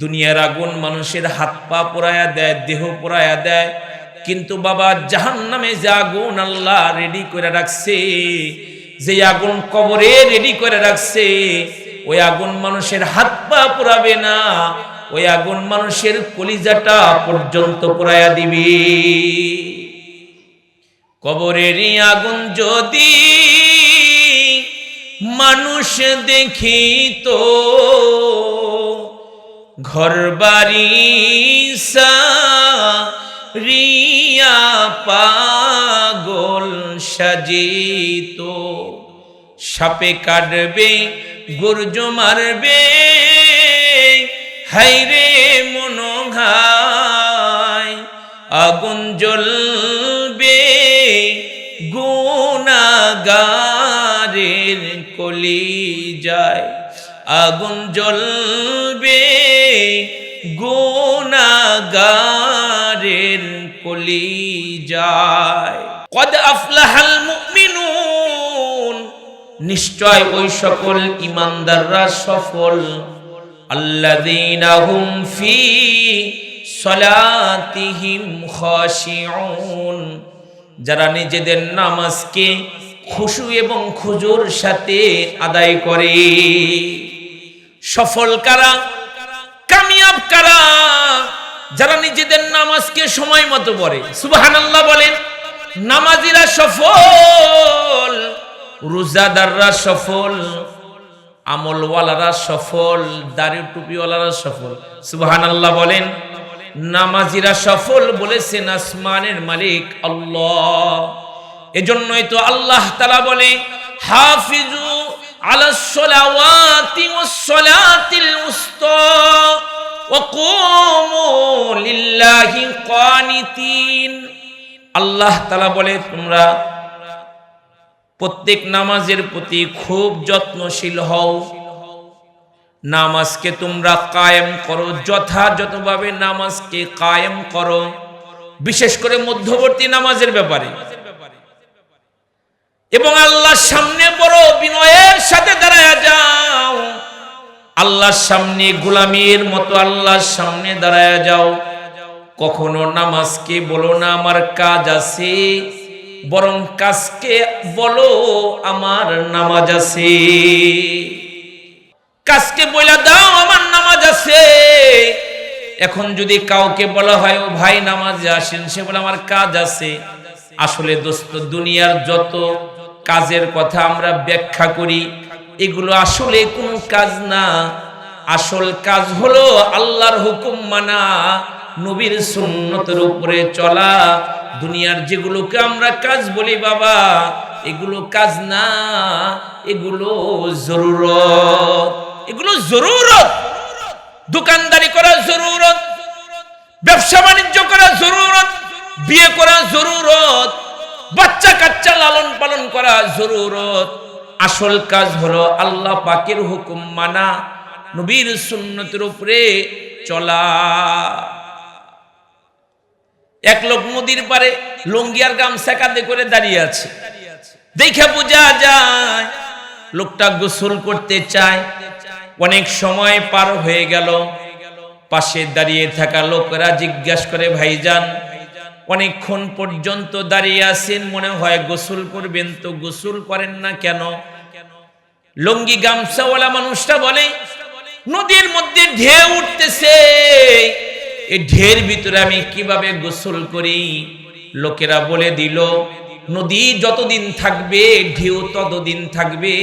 দুনিয়ার আগুন মানুষের হাত পা পোড়ায়া দেয়, দেহ পোড়ায়া দেয়, কিন্তু বাবা জাহান্নামে যে আগুন আল্লাহ রেডি করে রাখছে, যে আগুন কবরে রেডি করে রাখছে, ওই আগুন মানুষের হাত পা পোড়াবে না, ওই আগুন মানুষের কলিজাটা পর্যন্ত পোড়ায়া দিবে। কবরেরই আগুন যদি মানুষ দেখিত, ঘরবাড়ি সারিয়া পাগল সাজিত, সাপে কাটবে গর্জ মারবে, হাইরে মনোঘায় আগুন জ্বলবে গুনাহগারের কলিজায়, আগুন জ্বলবে গুনাহগারের কলিজায়। কদ আফলাহাল মুমিনুন, নিশ্চয় ওই সকল ঈমানদাররা সফল, আল্লাযীনা হুম ফি সলাতিহিম খাশিউন, যারা নিজেদের নামাজকে খুশু এবং খুজুর সাথে আদায় করে। সফল কারা, কামিয়াব কারা? যারা নিজেদের নামাজকে সময় মতো পড়ে। সুবহানাল্লাহ বলেন। নামাজিরা সফল, রোজাদাররা সফল, আমলওয়ালারা সফল, দাড়ি টুপিওয়ালারা সফল। সুবহানাল্লাহ বলেন। নামাজিরা সফল বলেছেন আসমানের মালিক আল্লাহ। এজন্যই তো আল্লাহ তাআলা বলে, হাফিজু আলাস সালাওয়াতি ওয়াস সালাতিল উসতা ওয়া কুমু লিল্লাহি কানিতিন। আল্লাহ তাআলা বলে, তোমরা প্রত্যেক নামাজের প্রতি খুব যত্নশীল হও, নামাজকে তোমরা কায়েম করো, যথাযথভাবে নামাজকে কায়েম করো, বিশেষ করে মধ্যবর্তী নামাজের ব্যাপারে। এবং আল্লাহর সামনে বড় বিনয়ের সাথে দাঁড়ায়া যাও, আল্লাহর সামনে গোলামীর মতো আল্লাহর সামনে দাঁড়ায়া যাও। কখনো নামাজকে বলো না আমার কাজ আছে, বরং কাজকে বলো আমার নামাজ আছে। কাজকে বলে দাও আমার নামাজ আছে। এখন যদি কাউকে বলা হয় ও ভাই নামাজে আসেন, সে বলে আমার কাজ আছে। আসলে দোস্ত, দুনিয়ার যত কাজের কথা আমরা ব্যাখ্যা করি, এগুলো আসলে কোনো কাজ না। আসল কাজ হলো আল্লাহর হুকুম মানা, নবীর সুন্নতের উপরে চলা। দুনিয়ার যেগুলোকে আমরা কাজ বলি বাবা, এগুলো কাজ না, এগুলো জরুরত। এগুলো জরুরত। দোকানদারি করা জরুরত, ব্যবসা বাণিজ্য করা জরুরত, বিয়ে করা জরুরত, বাচ্চা কাচ্চা লালন পালন করা জরুরত। আসল কাজ হলো আল্লাহ পাকের হুকুম মানা, নবীর সুন্নতের উপরে চলা। এক লোক নদীর পারে লুঙ্গি আর গামছা কাঁধে করে দাঁড়িয়ে আছে, দেখে বোঝা যায় লোকটা গোসল করতে চায়। অনেক সময় পার হয়ে গেল, পাশে দাঁড়িয়ে থাকা লোকেরা জিজ্ঞাসা করে, ভাইজান অনেকক্ষণ পর্যন্ত দাঁড়িয়ে আছেন, মনে হয় গোসল করবেন, তো গোসল করেন না কেন? লুঙ্গি গামছাওয়ালা মানুষটা বলে, নদীর মধ্যে ঢেউ উঠতেছে, এই ঢের ভিতরে আমি কিভাবে গোসল করি? লোকেরা বলে দিল, নদী যতদিন থাকবে ঢেউ ততদিন থাকবে।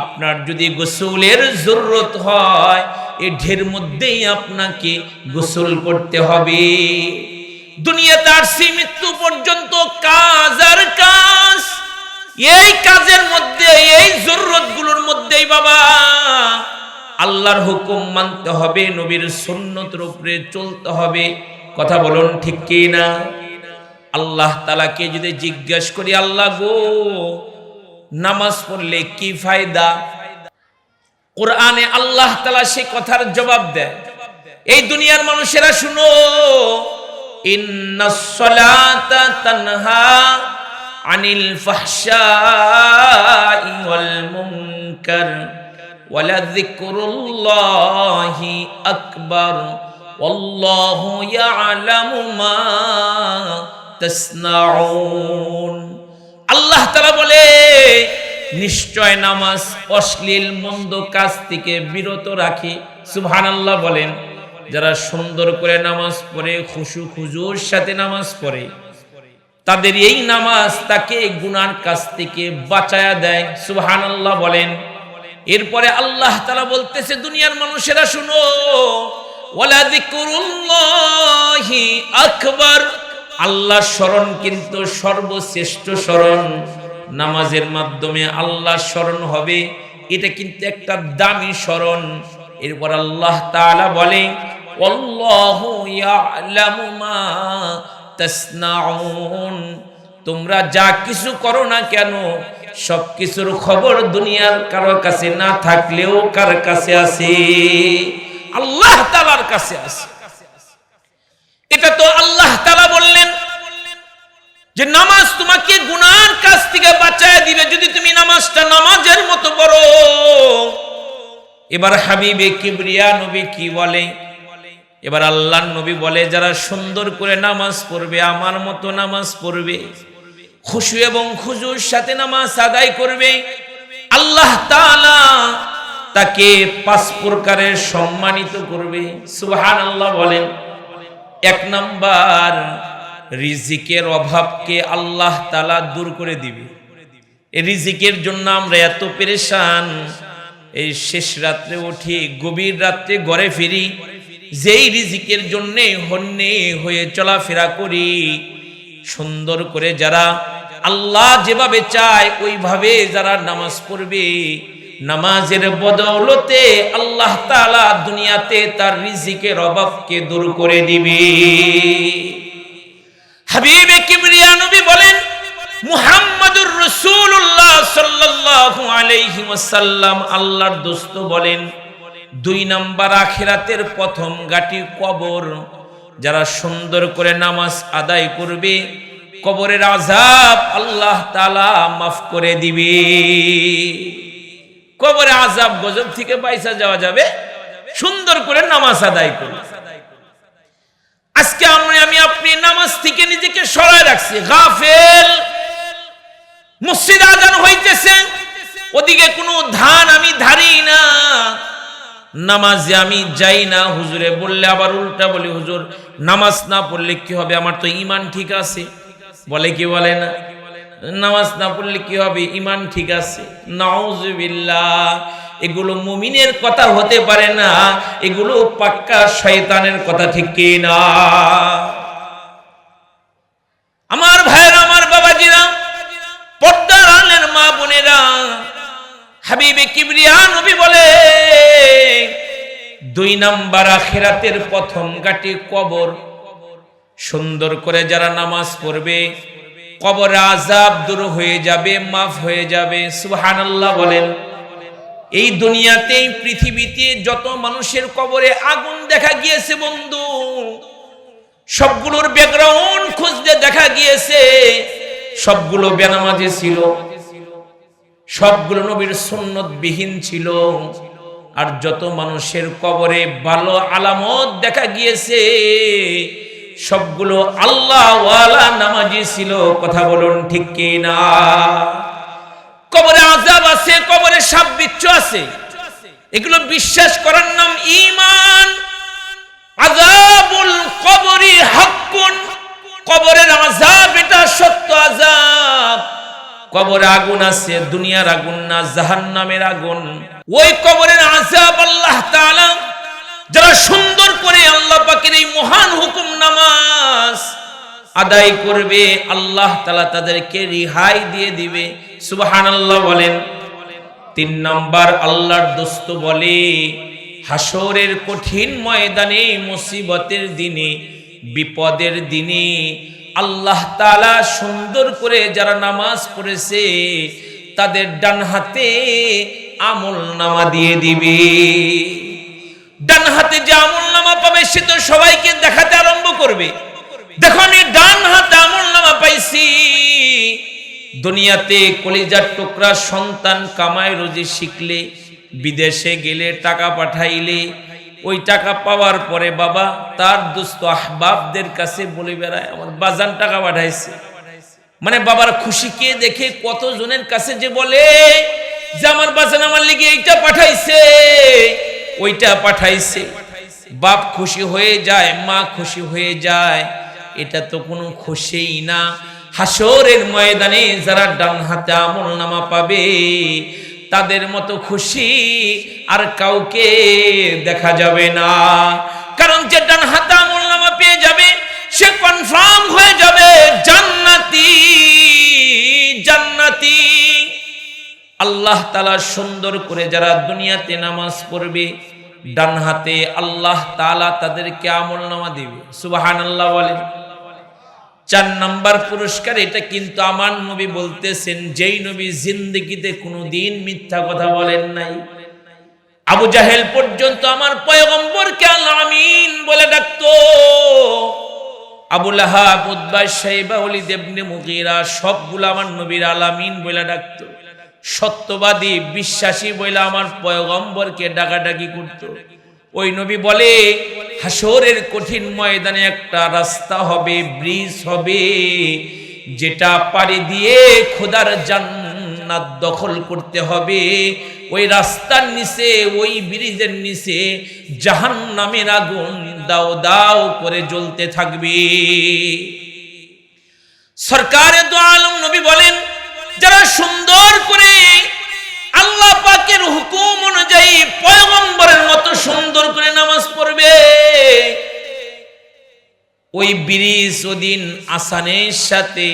আপনার যদি গোসলের জরুরত হয়, এই ঢের মধ্যেই আপনাকে গোসল করতে হবে। দুনিয়াতে আসছি মৃত্যু পর্যন্ত কাজ আর কাজ। এই কাজের মধ্যে, এই জরুরত গুলোর মধ্যেই বাবা আল্লাহর হুকুম মানতে হবে, নবীর সুন্নতের উপরে চলতে হবে। কথা বলুন ঠিক কি না? আল্লাহ তাআলাকে যদি জিজ্ঞাসা করি, আল্লাহ গো নামাজ পড়লে কি ফায়দা? কোরআনে আল্লাহ তাআলা সেই কথার জবাব দেয়। এই দুনিয়ার মানুষেরা শুনো, ইন্নাস সালাতা তানহা আনিল ফাহশাই ওয়াল মুনকার ওয়ালাযিকরুল্লাহি আকবার ওয়াল্লাহু ইয়ালামু মা তাসনাউন। আল্লাহ তাআলা বলে নিশ্চয় নামাজ অশ্লীল মন্দ কাজ থেকে বিরত রাখে। সুবহানাল্লাহ বলেন। যারা সুন্দর করে নামাজ পড়ে, খুশু খুজুর সাথে নামাজ পড়ে, তাদের এই নামাজ তাকে গুনার কাছ থেকে বাঁচায়া দেয়। সুবহানাল্লাহ বলেন। এরপরে আল্লাহ তাআলা বলতেছে, দুনিয়ার মানুষেরা শুনো, ওয়ালাযিকরুল্লাহি আকবার, আল্লাহ স্মরণ কিন্তু সর্বশ্রেষ্ঠ স্মরণ। নামাজের মাধ্যমে আল্লাহ স্মরণ হবে, এটা কিন্তু একটা দামি স্মরণ। এরপর আল্লাহ তাআলা বলে, আল্লাহু ইয়ালামু মা তাসনাউন, তোমরা যা কিছু করো না কেন সব কিছুর খবর দুনিয়ার কারো কাছে না থাকলেও কার কাছে আছে? আল্লাহ তাআলার কাছে আছে। এটা তো আল্লাহ তাআলা বললেন যে নামাজ তোমাকে গুনার কাছ থেকে বাঁচায় দিবে যদি তুমি নামাজটা নামাজের মতো পড়ো। এবার হাবিবে কিবরিয়া নবী কি বলে? এবার আল্লাহর নবী বলে, যারা সুন্দর করে নামাজ পড়বে, আমার মতো নামাজ পড়বে, খুশু এবং খুজুর সাথে নামাজ আদায় করবে, আল্লাহ তাআলা তাকে 5 প্রকারের সম্মানিত করবে। সুবহানাল্লাহ বলেন। 1 নাম্বার, রিজিকের অভাবকে আল্লাহ তাআলা দূর করে দিবে। এই রিজিকের জন্য আমরা এত পেরেশান, এই শেষ রাত্রে উঠি, গভীর রাত্রে ঘরে ফিরি, যেই রিজিকের জন্যে হন্যে হয়ে চলাফেরা করি। সুন্দর করে যারা আল্লাহ যেভাবে চায় ওইভাবে যারা নামাজ পড়বে, নামাজের বদৌলতে আল্লাহ তাআলা দুনিয়াতে তার রিজিকের অভাবকে দূর করে দিবে। হাবিবে কিবরিয়া নবী বলেন, মুহাম্মাদুর রাসূলুল্লাহ সাল্লাল্লাহু আলাইহি ওয়াসাল্লাম আল্লাহর দোস্ত বলেন, 2 নাম্বার আখিরাতের প্রথম ঘাঁটি কবর। যারা সুন্দর করে নামাজ আদায় করবে, কবরের আযাব আল্লাহ তাআলা মাফ করে দিবে। কবরের আযাব গজব থেকে বাইসা যাওয়া যাবে সুন্দর করে নামাজ আদায় করলে। আজকে আমি আপনি নামাজ থেকে নিজেকে সরায় রাখছি, গাফেল। মসজিদ আযান হইতেছে, ওদিকে কোনো ধান আমি ধারি না, নামাজে আমি যাই না। হুজুরে বললে আবার উল্টা বলি, হুজুর নামাজ না পড়লে কি হবে, আমার তো ঈমান ঠিক আছে। বলে কি বলে না, নামাজ না পড়লে কি হবে, ঈমান ঠিক আছে। নাউযুবিল্লাহ। এগুলো মুমিনের কথা হতে পারে না, এগুলো পাক্কা শয়তানের কথা, ঠিক কি না? আমার ভাইরা, আমার বাবাজিরা, পর্দার আলের মা বোনেরা, হাবিবে কিবরিয়া নবী বলে 2 নাম্বার আখিরাতের প্রথম ঘাঁটি কবর। সুন্দর করে যারা নামাজ পড়বে, কবরের আযাব দূর হয়ে যাবে, মাফ হয়ে যাবে। সুবহানাল্লাহ বলেন। এই দুনিয়াতে, এই পৃথিবীতে যত মানুষের কবরে আগুন দেখা গিয়েছে বন্ধু, সবগুলোর ব্যাকগ্রাউন্ড খুঁজলে দেখা গিয়েছে সবগুলো বেনামাজি ছিল, সবগুলো নবীর সুন্নত বিহীন ছিল। আর যত মানুষের কবরে ভালো আলামত দেখা গিয়েছে সবগুলো আল্লাহ ওয়ালা নামাজি ছিল। কথা বলুন ঠিক কি না? কবরে আযাব আছে, কবরে সাপ বিচ্ছু আছে, এগুলো বিশ্বাস করার নাম ঈমান। আযাবুল কবরি হাক্কুন, কবরের আযাব এটা সত্য আযাব। কবরে আগুন আছে, দুনিয়ার আগুন না, জাহান্নামের আগুন। ওই কবরের আযাব আল্লাহ তাআলা যারা সুন্দর করে আল্লাহ পাকের এই মহান হুকুম নামাজ আদায় করবে, আল্লাহ তাআলা তাদেরকে রিহাই দিয়ে দিবে। সুবহানাল্লাহ বলেন। 3 নাম্বার আল্লাহর দোস্ত বলে, হাসরের কঠিন ময়দানে, মুসিবতের দিনে, বিপদের দিনে আল্লাহ তাআলা সুন্দর করে যারা নামাজ পড়েছে তাদের ডান হাতে আমলনামা দিয়ে দিবে। ডান হাতে যে আমলনামা পাবে সে তো সবাইকে দেখাতে আরম্ভ করবে, দেখো আমি ডান হাতে আমলনামা পাইছি। দুনিয়াতে কলিজার টুকরা সন্তান কামায় রুজি শিখলে বিদেশে গেলে টাকা পাঠাইলে ওই টাকা পাওয়ার পরে বাবা তার দোস্ত আহবাবদের কাছে বলে বেড়ায় আমার বাজান টাকা পাঠাইছে। মানে বাবার খুশিকে দেখে কতজনের কাছে যে বলে যে আমার বাজান আমার লিগে এইটা পাঠাইছে ওইটা পাঠাইছে। বাপ খুশি হয়ে যায়, মা খুশি হয়ে যায়। এটা তো কোনো খুশিই না। হাসরের ময়দানে যারা ডান হাতে আমলনামা পাবে তাদের মতো খুশি আর কাউকে দেখা যাবে না। কারণ যে ডান হাতে আমলনামা পেয়ে যাবে সে কনফার্ম হয়ে যাবে জান্নাতি। জান্নাতি আল্লাহ তাআলা সুন্দর করে যারা দুনিয়াতে নামাজ পড়বে ডান হাতে আল্লাহ তাআলা তাদেরকে আমলনামা দিবে। সুবহানাল্লাহ বলেন। 4 নাম্বার পুরস্কার এটা কিন্তু আমার নবী বলতেছেন, যেই নবী জিন্দেগিতে কোনোদিন মিথ্যা কথা বলেন নাই। আবু জাহেল পর্যন্ত আমার পয়গম্বরকে আল আমিন বলে ডাকতো। আবু লাহাব, উতবা, শাইবা, ওয়ালিদ ইবনে মুগীরা সবগুলো আমার নবীর আল আমিন বলে ডাকতো। সত্যবাদী বিশ্বাসী বলে আমার পয়গম্বরকে ডাকাডাকি করত। ওই নবী বলে হাসরের কঠিন ময়দানে একটা রাস্তা হবে, ব্রিজ হবে, যেটা পাড়ি দিয়ে খোদার জান্নাত দখল করতে হবে। ওই রাস্তার নিচে, ওই ব্রিজের নিচে জাহান্নামের আগুন দাও দাও করে জ্বলতে থাকবে। সরকারে দু আলম নবী বলেন, যারা সুন্দর করে আল্লাহ পাকের হুকুম অনুযায়ী পয়গম্বরের মতো সুন্দর করে নামাজ পড়বে, ওই ব্রিজ ওদিন আসানের সাথে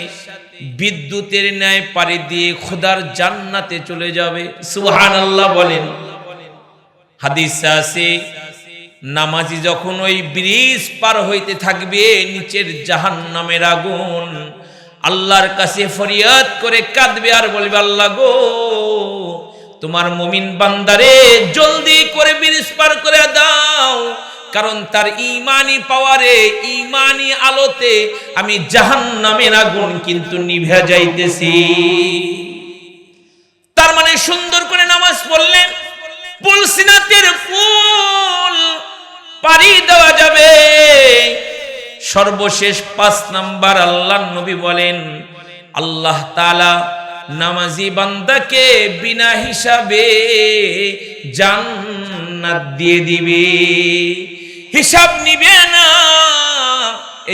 বিদ্যুতের ন্যায় পাড়ি দিয়ে খোদার জান্নাতে চলে যাবে। সুবহানাল্লাহ বলেন। হাদিস আছে, নামাজি যখন ওই ব্রিজ পার হইতে থাকবে নিচের জাহান্নামের আগুন আল্লাহর কাছে ফরিয়াদ করে কাঁদবে আর বলবে, আল্লাহ গো তোমার মুমিন বান্দারে জলদি করে ব্রিজ পার করে দাও, কারণ তার ঈমানি পাওয়ারে, ঈমানি আলোতে আমি জাহান্নামের আগুন কিন্তু নিভে যাইতেছি। তার মানে সুন্দর করে নামাজ পড়লে পুল সিনাতের পুল পারি দেওয়া যাবে। সর্বশেষ 5 নাম্বার আল্লাহর নবী বলেন, আল্লাহ তাআলা নামাজি বান্দাকে বিনা হিসাবে জান্নাত দিয়ে দিবে, হিসাব নিবে না।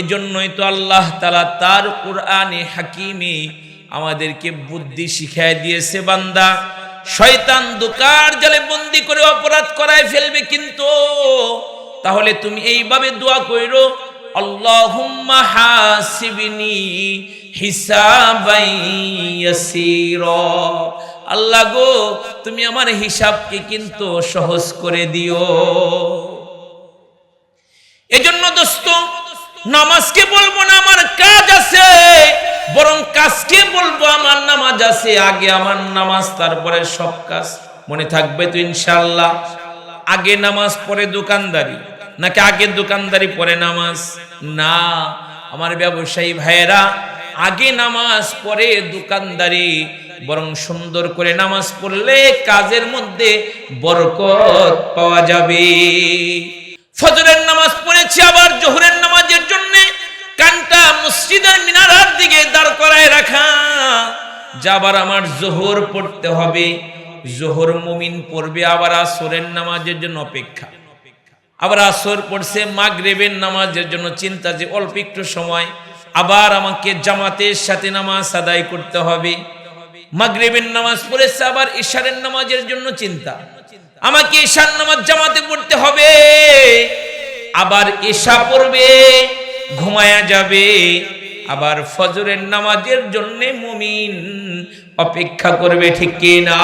এজন্যই তো আল্লাহ তাআলা তার কুরআনে হাকিমে আমাদেরকে বুদ্ধি শিখায় দিয়েছে, বান্দা শয়তান দুকার জালে বন্দি করে অপরাধ করায় ফেলবে, কিন্তু তাহলে তুমি এইভাবে দোয়া কইরো, আল্লাহুম্মা হাসিবনি হিসাবান ইয়াসীরা। আল্লাহ গো তুমি আমার হিসাবকে কিন্তু সহজ করে দিও। এজন্য দোস্ত নামাজকে বলবো না আমার কাজ আছে, বরং কাজকে বলবো আমার নামাজ আছে। আগে আমার নামাজ, তারপরে সব কাজ। মনে থাকবে তো ইনশাআল্লাহ? আগে নামাজ পরে দোকানদারি, নাকি আগে দোকানদারি পরে নামাজ? না আমার ব্যবসায়ী ভাইয়েরা, আগে নামাজ পরে দোকানদারি। বরং সুন্দর করে নামাজ পড়লে কাজের মধ্যে বরকত পাওয়া যাবে। ফজরের নামাজ পড়েছি, আবার জোহরের নামাজের জন্য কানটা মসজিদের মিনারার দিকে দাঁড় করায় রাখা, যাবার আমার জোহর পড়তে হবে। জোহর মুমিন পড়বে, আবার আসরের নামাজের জন্য অপেক্ষা। আবার আসর পড়ছে, মাগরিবের নামাজের জন্য চিন্তা যে অল্প একটু সময় আবার আমাকে জামাতের সাথে নামাজ আদায় করতে হবে। মাগরিবের নামাজ পড়েছে, আবার ইশারের নামাজের জন্য চিন্তা, আমাকে ইশার নামাজ জামাতে পড়তে হবে। আবার ইশা পড়বে, ঘুমায়া যাবে। আবার ফজরের নামাজের জন্য মুমিন অপেক্ষা করবে, ঠিক কি না?